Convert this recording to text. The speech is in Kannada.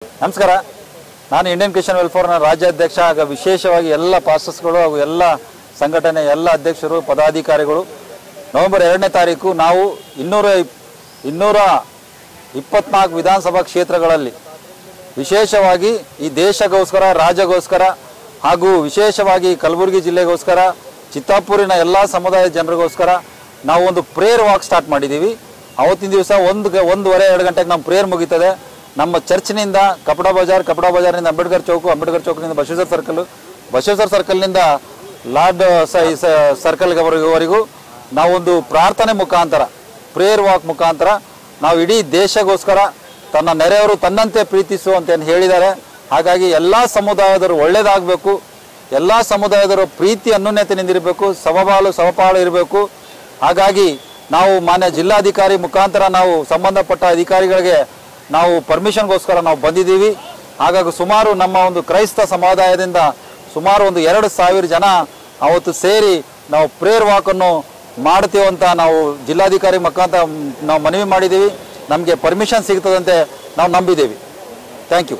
ನಮಸ್ಕಾರ. ನಾನು ಇಂಡಿಯನ್ ಕ್ರಿಶ್ಚಿಯನ್ ವೆಲ್ಫೇರ್ನ ರಾಜ್ಯಾಧ್ಯಕ್ಷ. ಆಗ ವಿಶೇಷವಾಗಿ ಎಲ್ಲ ಪಾಸ್ಟರ್ಸ್ಗಳು ಹಾಗೂ ಎಲ್ಲ ಸಂಘಟನೆ ಎಲ್ಲ ಅಧ್ಯಕ್ಷರು ಪದಾಧಿಕಾರಿಗಳು ನವೆಂಬರ್ 2ನೇ ತಾರೀಕು ನಾವು 224 ವಿಧಾನಸಭಾ ಕ್ಷೇತ್ರಗಳಲ್ಲಿ ವಿಶೇಷವಾಗಿ ಈ ದೇಶಗೋಸ್ಕರ, ರಾಜ್ಯಗೋಸ್ಕರ ಹಾಗೂ ವಿಶೇಷವಾಗಿ ಕಲಬುರಗಿ ಜಿಲ್ಲೆಗೋಸ್ಕರ, ಚಿತ್ತಾಪುರಿನ ಎಲ್ಲ ಸಮುದಾಯದ ಜನರಿಗೋಸ್ಕರ ನಾವು ಒಂದು ಪ್ರೇಯರ್ ವಾಕ್ ಸ್ಟಾರ್ಟ್ ಮಾಡಿದ್ದೀವಿ. ಅವತ್ತಿನ ದಿವಸ 1:30-2 ಗಂಟೆಗೆ ನಮ್ಮ ಪ್ರೇಯರ್ ಮುಗೀತದೆ. ನಮ್ಮ ಚರ್ಚ್ನಿಂದ ಕಪಡ ಬಜಾರ್ನಿಂದ ಅಂಬೇಡ್ಕರ್ ಚೌಕ್ನಿಂದ ಬಸವೇಶ್ವರ ಸರ್ಕಲ್ನಿಂದ ಲಾರ್ಡ್ ಸರ್ಕಲ್ವರೆಗೂ ನಾವೊಂದು ಪ್ರಾರ್ಥನೆ ಮುಖಾಂತರ, ಪ್ರೇಯರ್ ವಾಕ್ ಮುಖಾಂತರ ನಾವು ಇಡೀ ದೇಶಗೋಸ್ಕರ ತನ್ನ ನೆರೆಯವರು ತನ್ನಂತೆ ಪ್ರೀತಿಸು ಅಂತ ಹೇಳಿದ್ದಾರೆ. ಹಾಗಾಗಿ ಎಲ್ಲ ಸಮುದಾಯದವರು ಒಳ್ಳೆಯದಾಗಬೇಕು, ಎಲ್ಲ ಸಮುದಾಯದವರು ಪ್ರೀತಿ ಅನ್ಯೋನ್ಯತೆಯಿಂದಿರಬೇಕು, ಸಮಪಾಲು ಇರಬೇಕು. ಹಾಗಾಗಿ ನಾವು ಮಾನ್ಯ ಜಿಲ್ಲಾಧಿಕಾರಿ ಮುಖಾಂತರ ನಾವು ಸಂಬಂಧಪಟ್ಟ ಅಧಿಕಾರಿಗಳಿಗೆ ನಾವು ಪರ್ಮಿಷನ್ಗೋಸ್ಕರ ನಾವು ಬಂದಿದ್ದೀವಿ. ಹಾಗಾಗಿ ಸುಮಾರು ನಮ್ಮ ಒಂದು ಕ್ರೈಸ್ತ ಸಮುದಾಯದಿಂದ ಸುಮಾರು ಒಂದು 2,000 ಜನ ಅವತ್ತು ಸೇರಿ ನಾವು ಪ್ರೇಯರ್ ವಾಕನ್ನು ಮಾಡ್ತೀವಂತ ನಾವು ಜಿಲ್ಲಾಧಿಕಾರಿ ಮುಖಾಂತರ ನಾವು ಮನವಿ ಮಾಡಿದ್ದೀವಿ. ನಮಗೆ ಪರ್ಮಿಷನ್ ಸಿಗ್ತದಂತೆ ನಾವು ನಂಬಿದ್ದೀವಿ. Thank you.